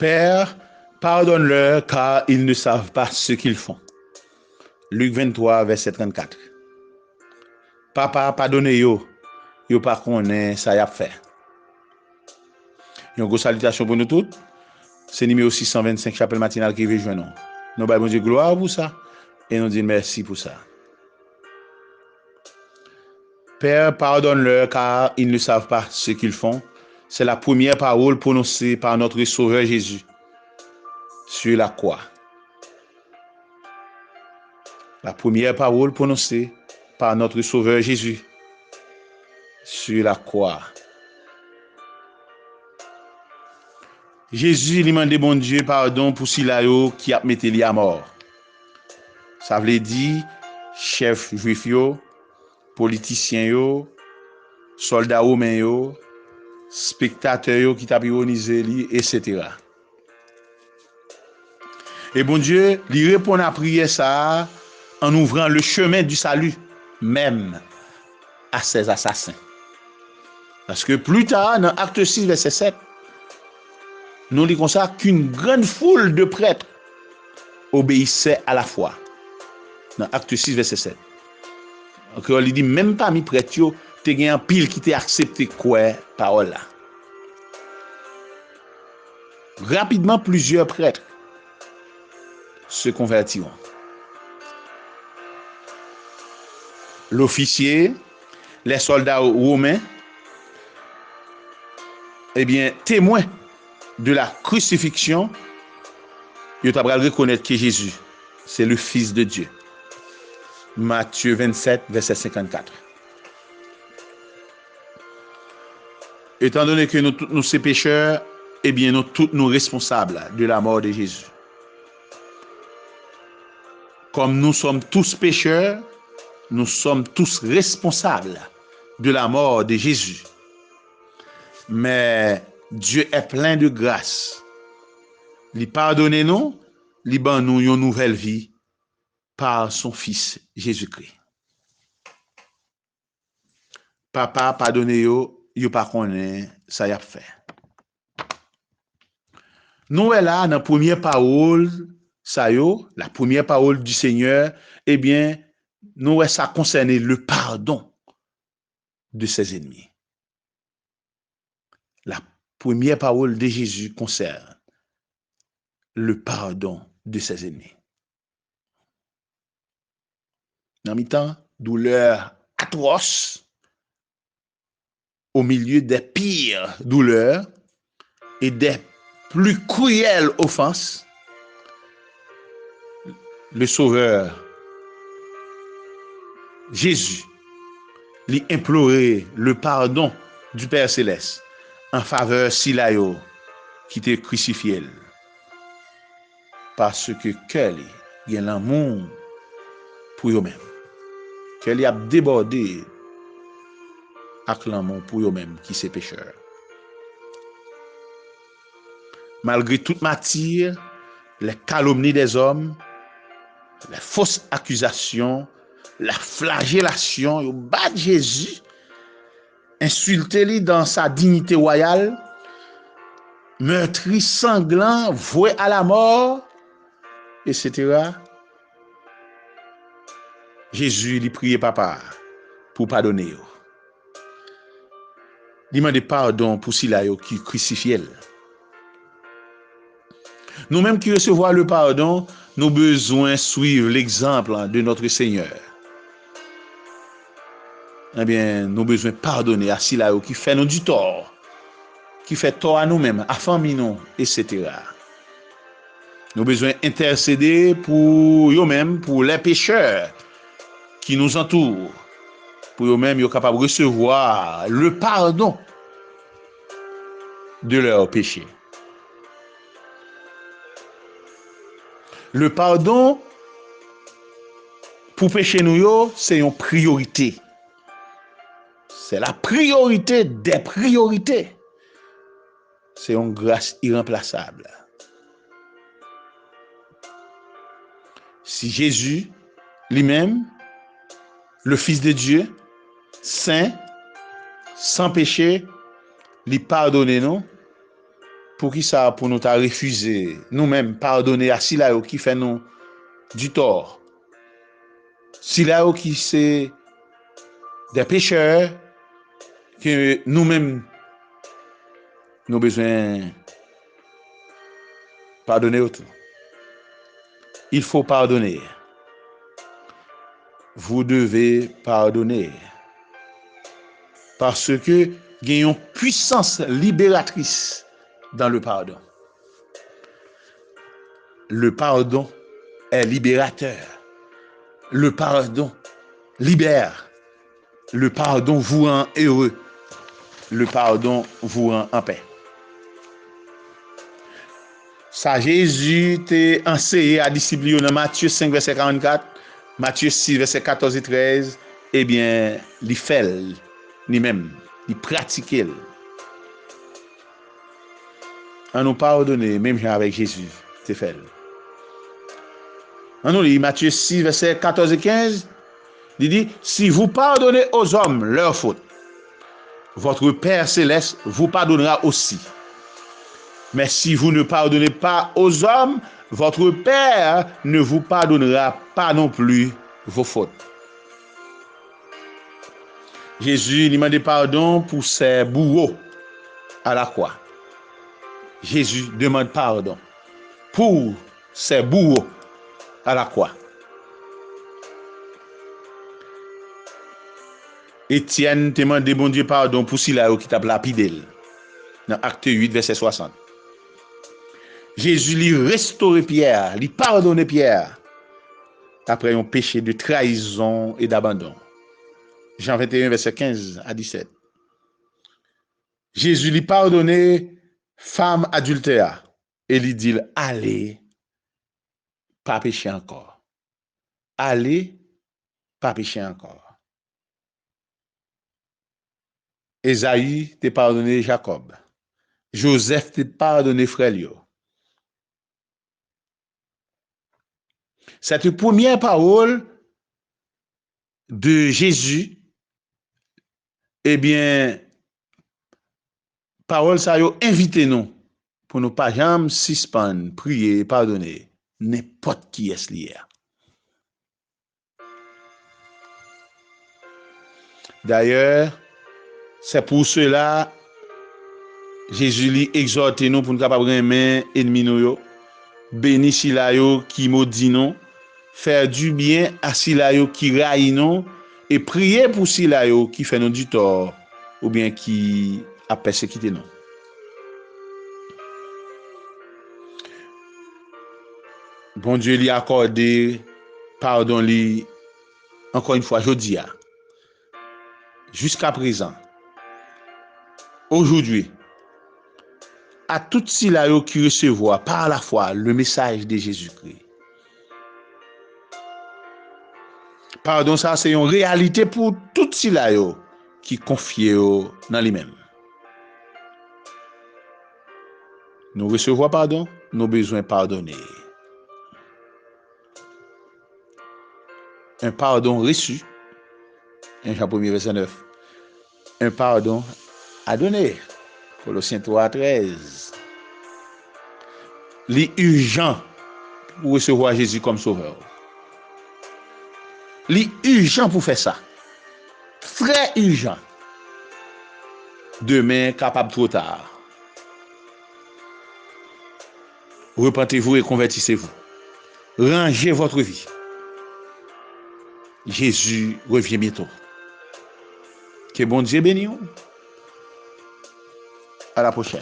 Père, pardonne-leur car ils ne savent pas ce qu'ils font. Luc 23, verset 34. Papa, pardonnez-yo, yo pas connaît ça y a fait. Une grosse salutation pour nous toutes. C'est numéro 625 chapelle matinale qui veut joindre nous. Nous bon Dieu gloire pour ça et nous disons merci pour ça. Père, pardonne-leur car ils ne savent pas ce qu'ils font. C'est la première parole prononcée par notre Sauveur Jésus sur la croix. La première parole prononcée par notre Sauveur Jésus sur la croix. Jésus lui demandé bon Dieu pardon pour ceux qui a mis lui à mort. Ça veut dire chef juif yo, politicien yo, soldat romain yo, spectateur yo qui t'a ironisé lui, etc. Et bon Dieu lui répond à prière ça en ouvrant le chemin du salut même à ses assassins. Parce que plus tard, dans Acte 6, verset 7, nous lisons ça qu'une grande foule de prêtres obéissait à la foi. Dans Acte 6, verset 7. Donc, on lui dit, même parmi prêtres, tu as un pile qui t'a accepté quoi, parole là. Rapidement, plusieurs prêtres se convertiront. L'officier, les soldats romains, eh bien, témoins de la crucifixion, ils ont reconnaître que Jésus, c'est le Fils de Dieu. Matthieu 27, verset 54. Étant donné que nous tous nous sommes pécheurs, eh bien, nous tous nous responsables de la mort de Jésus. Comme nous sommes tous pécheurs, nous sommes tous responsables de la mort de Jésus. Mais Dieu est plein de grâce. Il pardonne nous, il donne nous une nouvelle vie par son Fils Jésus-Christ. Papa, pardonnez-yo, yo pas connaît ça y a fait. Nous est là dans la première parole, ça yo, la première parole du Seigneur, eh bien, nous est ça concerne le pardon de ses ennemis. La première parole de Jésus concerne le pardon de ses ennemis. Dans le temps, douleur atroce, au milieu des pires douleurs et des plus cruelles offenses, le Sauveur Jésus lui implorait le pardon du Père Céleste en faveur Silayo qui te crucifié. Parce que cœur il y a l'amour pour eux-mêmes. Qu'elle a débordé avec l'amour pour eux-mêmes qui sont pécheurs. Malgré toute matière, les calomnies des hommes, les fausses accusations, la flagellation, ils battent Jésus, insulté-lui dans sa dignité royale, meurtri, sanglant, voué à la mort, etc. Jésus lui priait papa pour pardonner. Il demandait pardon pour ceux qui crucifiaient. Nous-mêmes qui recevons le pardon, nous avons besoin de suivre l'exemple de notre Seigneur. Eh bien, nous avons besoin de pardonner à ceux qui fait nous du tort, qui fait tort à nous-mêmes, à famille nous, etc. Nous avons besoin d'intercéder pour eux-mêmes, pour les pécheurs qui nous entourent, pour eux-mêmes, ils sont capables de recevoir le pardon de leurs péchés. Le pardon pour pécher nous, c'est une priorité. C'est la priorité des priorités. C'est une grâce irremplaçable. Si Jésus lui-même, le Fils de Dieu, saint, sans péché, lui pardonne nous, pour qui ça, pour nous t'a refusé, nous-mêmes, pardonner à Sila qui fait nous du tort. Sila qui c'est des pécheurs que nous-mêmes, nous avons besoin de pardonner autour. Il faut pardonner. Vous devez pardonner. Parce que il y a une puissance libératrice dans le pardon. Le pardon est libérateur. Le pardon libère. Le pardon vous rend heureux. Le pardon vous rend en paix. Ça, Jésus t'a enseigné à disciples dans Matthieu 5, verset 44, Matthieu 6, verset 14 et 13. Eh bien, il fait lui-même, il pratique. On nous pardonne, même avec Jésus, c'est fait. On nous lit Matthieu 6, verset 14 et 15. Il dit, si vous pardonnez aux hommes leurs fautes, votre Père céleste vous pardonnera aussi. Mais si vous ne pardonnez pas aux hommes, votre Père ne vous pardonnera pas non plus vos fautes. Jésus demande pardon pour ses bourreaux à la croix. Jésus demande pardon pour ses bourreaux à la croix. Étienne demande bon Dieu pardon pour Sila qui t'a lapidé. Dans Acte 8, verset 60. Jésus lui restaure Pierre, lui pardonne Pierre après un péché de trahison et d'abandon. Jean 21, verset 15 à 17. Jésus lui pardonne femme adultère et lui dit allez, pas pécher encore. Allez, pas pécher encore. Esaïe t'a pardonné Jacob. Joseph t'a pardonné frère Lio. Cette première parole de Jésus, eh bien, parole ça yo invité nous pour nous pas jamais suspendre, prier, pardonner n'importe qui est lié. D'ailleurs, c'est pour cela Jésus lui exhorte nous pour nous capable aimer ennemi nous yo, béni Sila yo qui maudit nous, faire du bien à Sila yo qui raille nous et prier pour Sila yo qui fait nous du tort ou bien qui a persécuté nous. Bon Dieu lui a accordé pardon lui encore une fois jodi a. Jusqu'à présent, aujourd'hui, à tout Sila yo qui recevoir par la foi le message de Jésus-Christ. Pardon, ça c'est une réalité pour tout Sila yo qui confie dans lui-même. Nous recevons pardon, nous besoin pardonner. Un pardon reçu, 1 Jean 1 verset 9. Un pardon à donner, Colossiens 3, 13. L'urgent pour recevoir Jésus comme sauveur. L'urgent pour faire ça. Très urgent. Demain, capable trop tard. Repentez-vous et convertissez-vous. Rangez votre vie. Jésus revient bientôt. Que bon Dieu bénisse. À la prochaine.